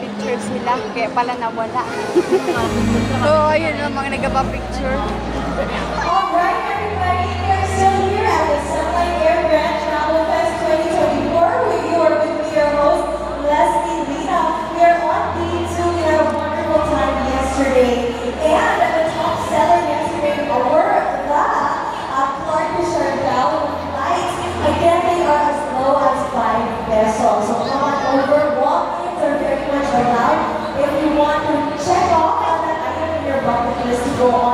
nagpa-picture sila. Kaya pala nawala. So, ayun ang mga nagpa-picture. Alright, everybody, we're still here at the Sunlight Air Grand Travel Fest 2024 with your host, Leslie Lina. We are on day 2. We had a wonderful time yesterday. And the top seller yesterday were the Clark to Siargao flights. Again, they are as low as 5 pesos. So come on over, walk-ins are very much allowed. If you want to check off on that item in your bucket list to go on